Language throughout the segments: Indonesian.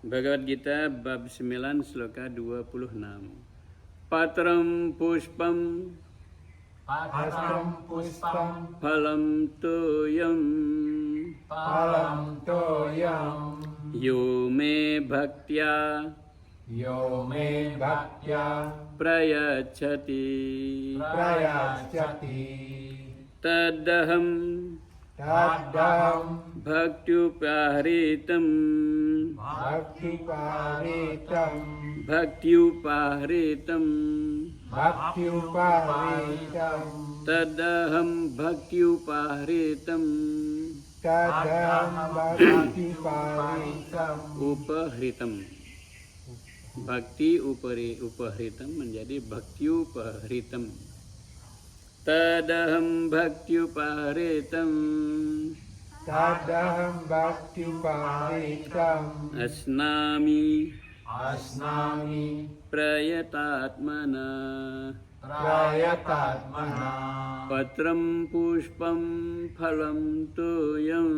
Bhagavad Gita bab 9 sloka 26. Patram pushpam phalam toyam yo me bhaktya prayachati tadaham bhaktyupahritam tadaham bhaktyupahritam upahritam. Bhakti upahritam menjadi bhaktyupahritam. Tadaham bhaktyupahritam asnami prayatatmana patram pushpam phalam toyam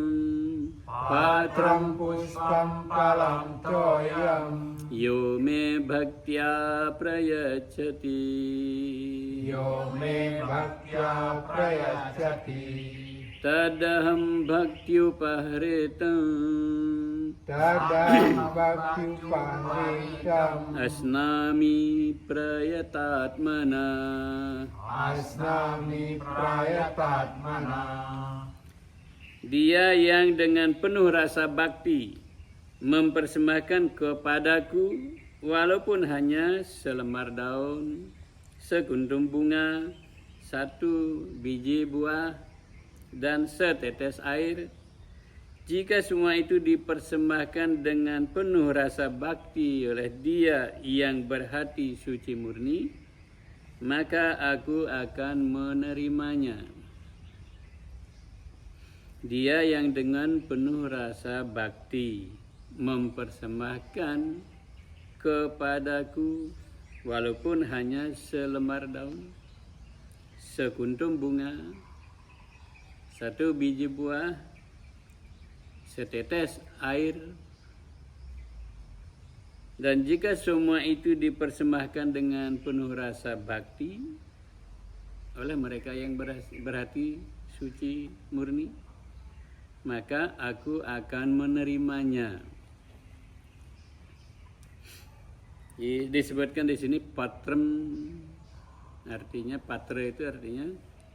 yo me bhaktya prayachati tadaham bhaktyupahritam asnami prayatatmana. Dia yang dengan penuh rasa bakti mempersembahkan kepadaku walaupun hanya selembar daun, sekuntum bunga, satu biji buah, dan setetes air. Jika semua itu dipersembahkan dengan penuh rasa bakti oleh dia yang berhati suci murni, maka aku akan menerimanya. Dia yang dengan penuh rasa bakti mempersembahkan kepadaku walaupun hanya selembar daun, sekuntum bunga, satu biji buah, setetes air, dan jika semua itu dipersembahkan dengan penuh rasa bakti oleh mereka yang berhati suci murni, maka aku akan menerimanya. Disebutkan di sini patram, artinya patra itu artinya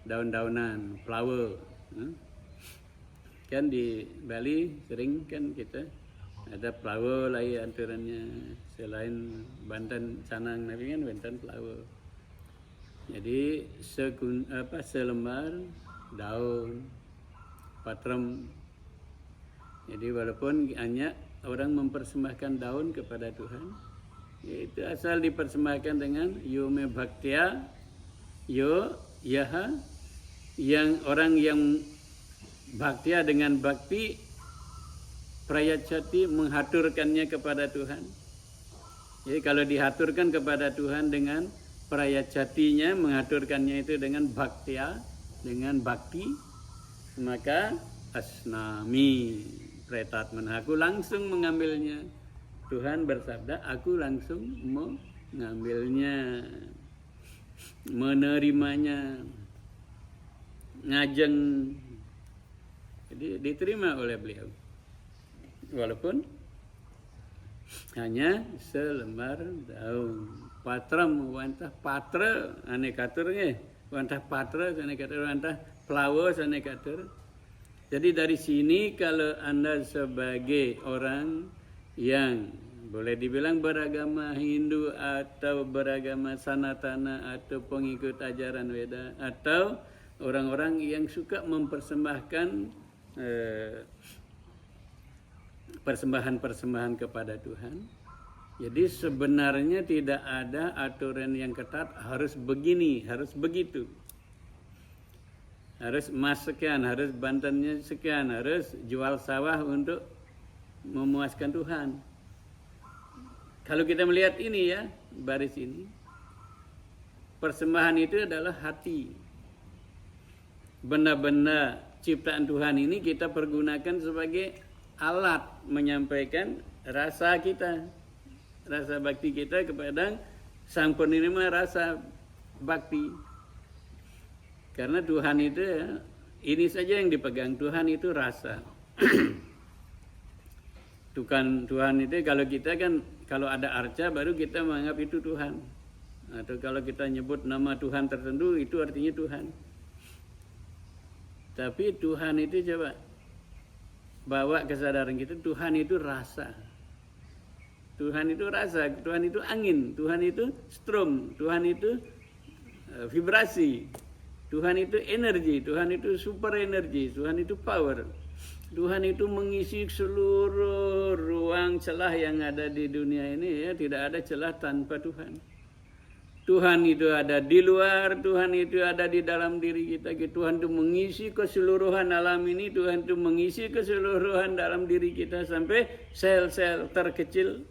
daun-daunan, flower. Kan di Bali sering kan kita ada flower lagi aturannya, selain Banten Sanang tapi kan Banten flower. Jadi selembar daun patram. Jadi walaupun hanya orang mempersembahkan daun kepada Tuhan, itu asal dipersembahkan dengan yume bhaktya, yo yaha, yang orang yang bhaktya dengan bakti prayachati menghaturkannya kepada Tuhan. Jadi kalau dihaturkan kepada Tuhan dengan prayachatinya, menghaturkannya itu dengan bhaktya, dengan bakti, maka asnami prayatatmana, aku langsung mengambilnya. Tuhan bersabda, aku langsung mengambilnya, menerimanya, ngajeng. Jadi diterima oleh beliau walaupun hanya selembar daun. Patram wantah patra anekaturnya, wantah patra anekatur, wantah flower anekatur. Jadi dari sini kalau Anda sebagai orang yang boleh dibilang beragama Hindu atau beragama Sanatana atau pengikut ajaran Weda atau orang-orang yang suka mempersembahkan persembahan-persembahan kepada Tuhan. Jadi sebenarnya tidak ada aturan yang ketat harus begini, harus begitu. Harus emas sekian, harus bantennya sekian, harus jual sawah untuk memuaskan Tuhan. Kalau kita melihat ini ya, baris ini, persembahan itu adalah hati. Benda-benda ciptaan Tuhan ini kita pergunakan sebagai alat menyampaikan rasa kita, rasa bakti kita kepada sang penerima rasa bakti. Karena Tuhan itu ini saja yang dipegang, Tuhan itu rasa. Tuhan itu kalau kita kan kalau ada arca baru kita menganggap itu Tuhan. Atau kalau kita nyebut nama Tuhan tertentu itu artinya Tuhan. Tapi Tuhan itu coba bawa kesadaran kita, Tuhan itu rasa. Tuhan itu rasa, Tuhan itu angin, Tuhan itu strom, Tuhan itu vibrasi, Tuhan itu energi, Tuhan itu super energi, Tuhan itu power. Tuhan itu mengisi seluruh ruang celah yang ada di dunia ini, ya, tidak ada celah tanpa Tuhan. Tuhan itu ada di luar, Tuhan itu ada di dalam diri kita. Tuhan itu mengisi keseluruhan alam ini, Tuhan itu mengisi keseluruhan dalam diri kita sampai sel-sel terkecil.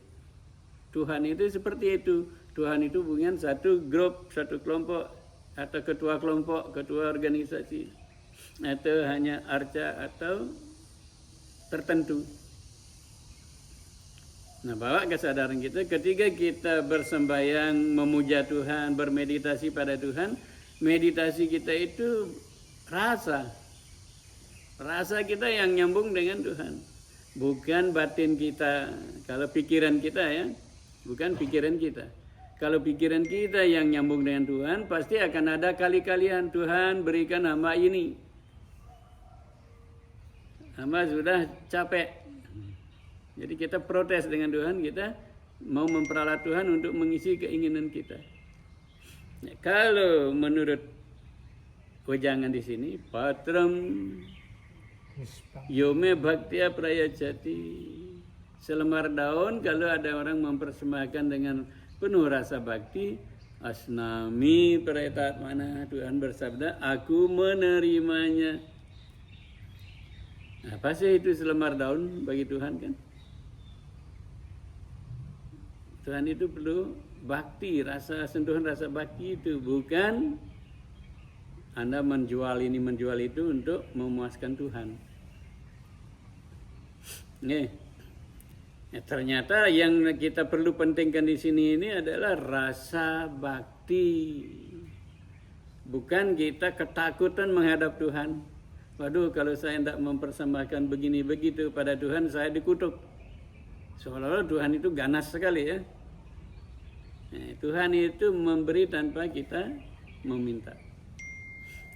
Tuhan itu seperti itu. Tuhan itu bukan satu grup, satu kelompok, atau ketua kelompok, ketua organisasi, atau hanya arca atau tertentu. Nah, bawa kesadaran kita ketika kita bersembahyang, memuja Tuhan, bermeditasi pada Tuhan, meditasi kita itu rasa. Rasa kita yang nyambung dengan Tuhan. Bukan batin kita, kalau pikiran kita ya, bukan pikiran kita. Kalau pikiran kita yang nyambung dengan Tuhan, pasti akan ada kali-kalian, Tuhan berikan hamba ini. Hamba sudah capek. Jadi kita protes dengan Tuhan, kita mau memperalat Tuhan untuk mengisi keinginan kita. Nah, kalau menurut wejangan di sini, patram yome bhaktiya prayacati, selembar daun kalau ada orang mempersembahkan dengan penuh rasa bakti, asnami prayatat mana, Tuhan bersabda, aku menerimanya. Apa sih itu selembar daun bagi Tuhan kan? Tuhan itu perlu bakti, rasa sentuhan rasa bakti itu, bukan Anda menjual ini menjual itu untuk memuaskan Tuhan. Nih, ya, ternyata yang kita perlu pentingkan di sini ini adalah rasa bakti, bukan kita ketakutan menghadap Tuhan. Waduh, kalau saya tidak mempersembahkan begini begitu pada Tuhan, saya dikutuk. Seolah-olah Tuhan itu ganas sekali ya. Nah, Tuhan itu memberi tanpa kita meminta.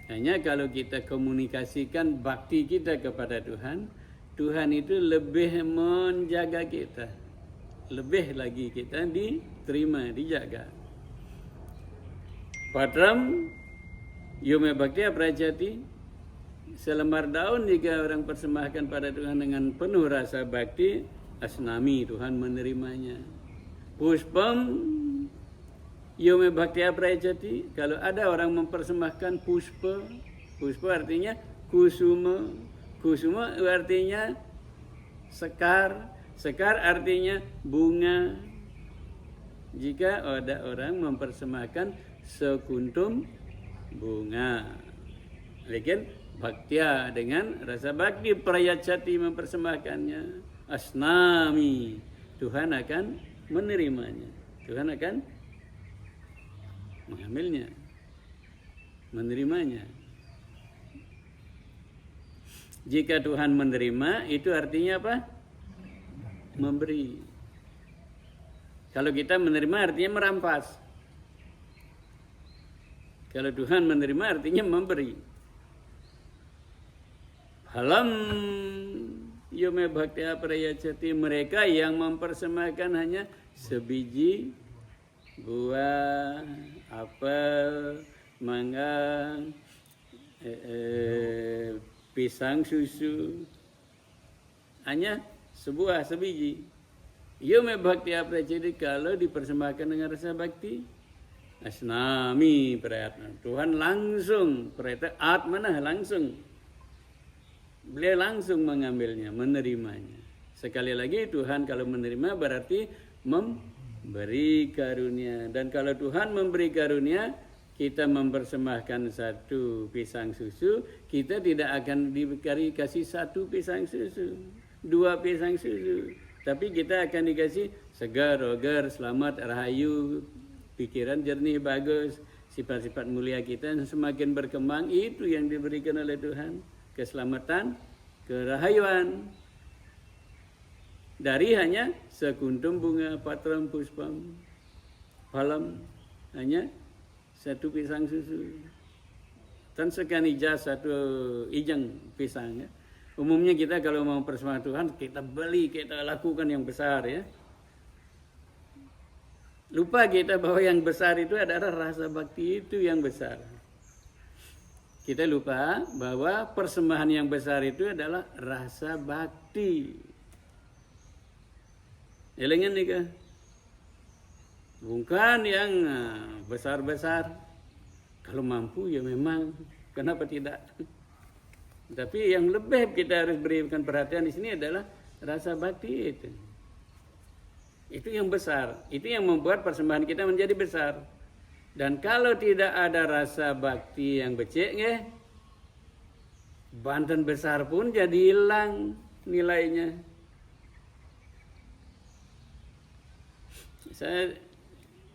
Hanya kalau kita komunikasikan bakti kita kepada Tuhan, Tuhan itu lebih menjaga kita. Lebih lagi kita diterima, dijaga. Patram yume bhaktiya prajati, selembar daun jika orang persembahkan pada Tuhan dengan penuh rasa bakti, asnami, Tuhan menerimanya. Puspam yume bhaktiya prayacati, kalau ada orang mempersembahkan puspa, puspa artinya kusuma, kusuma artinya sekar, sekar artinya bunga. Jika ada orang mempersembahkan sekuntum bunga, lekin bhaktiya dengan rasa bakti prayacati mempersembahkannya, asnami, Tuhan akan menerimanya. Tuhan akan mengambilnya, menerimanya. Jika Tuhan menerima, itu artinya apa? Memberi. Kalau kita menerima artinya merampas. Kalau Tuhan menerima artinya memberi. Halam yume bhaktiya prayacati, mereka yang mempersembahkan hanya sebiji buah, apel, mangga, pisang susu, hanya sebuah sebiji. Yume bhaktiya prayacati, kalau dipersembahkan dengan rasa bakti, asnami prayatna, Tuhan langsung prayatna atmana, langsung beliau langsung mengambilnya, menerimanya. Sekali lagi, Tuhan kalau menerima berarti memberi karunia. Dan kalau Tuhan memberi karunia, kita mempersembahkan satu pisang susu, kita tidak akan dikasih satu pisang susu, dua pisang susu. Tapi kita akan dikasih segar, roger, selamat, rahayu, pikiran jernih, bagus. Sifat-sifat mulia kita semakin berkembang, itu yang diberikan oleh Tuhan. Keselamatan, kerahayuan. Dari hanya sekuntum bunga, patram puspam, palam, hanya satu pisang susu. Dan sekian ijaz satu ijeng pisang ya. Umumnya kita kalau mau persembahan Tuhan, kita beli, kita lakukan yang besar ya. Lupa kita bahwa yang besar itu adalah rasa bakti itu yang besar. Kita lupa bahwa persembahan yang besar itu adalah rasa bakti. Elengan nih kah? Bukan yang besar-besar. Kalau mampu ya memang, kenapa tidak? Tapi yang lebih kita harus berikan perhatian di sini adalah rasa bakti itu. Itu yang besar, itu yang membuat persembahan kita menjadi besar. Dan kalau tidak ada rasa bakti yang becek ya, banten besar pun jadi hilang nilainya. Saya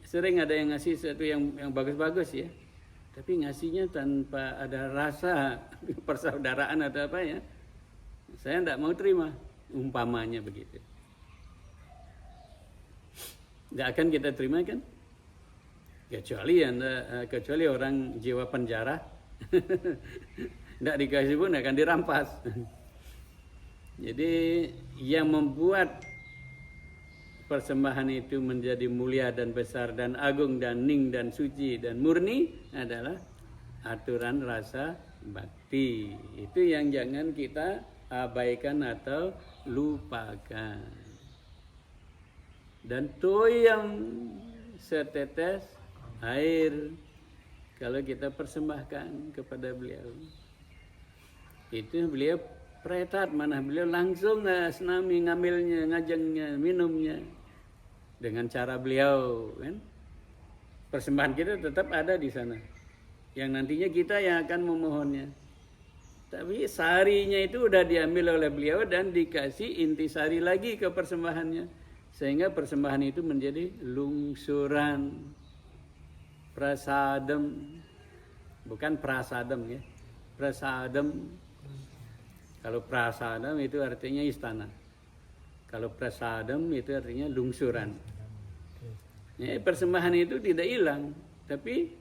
sering ada yang ngasih sesuatu yang bagus-bagus ya, tapi ngasihnya tanpa ada rasa persaudaraan atau apa ya, saya tidak mau terima, umpamanya begitu. Tidak akan kita terima kan? Kecuali orang jiwa penjara, tidak dikasih pun akan dirampas. Jadi yang membuat persembahan itu menjadi mulia dan besar dan agung dan ning dan suci dan murni adalah aturan rasa bakti. Itu yang jangan kita abaikan atau lupakan. Dan toyam setetes air kalau kita persembahkan kepada beliau. Itu beliau pretat, mana beliau langsung senami ngambilnya, ngajengnya, minumnya. Dengan cara beliau kan. Persembahan kita tetap ada di sana. Yang nantinya kita yang akan memohonnya. Tapi sarinya itu udah diambil oleh beliau dan dikasih intisari lagi ke persembahannya. Sehingga persembahan itu menjadi lungsuran, prasadam, bukan prasadam ya, prasadam. Kalau prasadam itu artinya istana, kalau prasadam itu artinya lungsuran. Ya, persembahan itu tidak hilang, tapi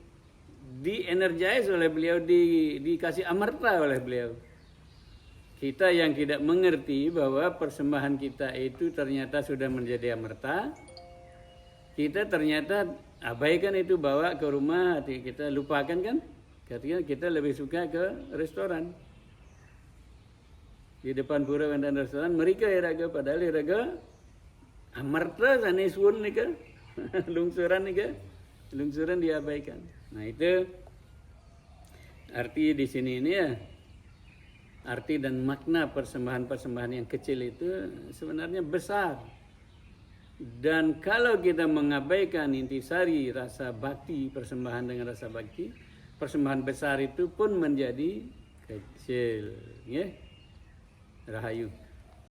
di-energize oleh beliau, dikasih amarta oleh beliau. Kita yang tidak mengerti bahwa persembahan kita itu ternyata sudah menjadi amarta, kita ternyata abaikan itu, bawa ke rumah, kita lupakan kan? Ketika kita lebih suka ke restoran. Di depan pura dan restoran, mereka iraga, padahal iraga amarta sanesun nih kan? Lungsuran nih kan? Lungsuran diabaikan. Nah itu arti di sini ini ya. Arti dan makna persembahan-persembahan yang kecil itu sebenarnya besar. Dan kalau kita mengabaikan intisari rasa bakti, persembahan dengan rasa bakti, persembahan besar itu pun menjadi kecil. Ya? Rahayu.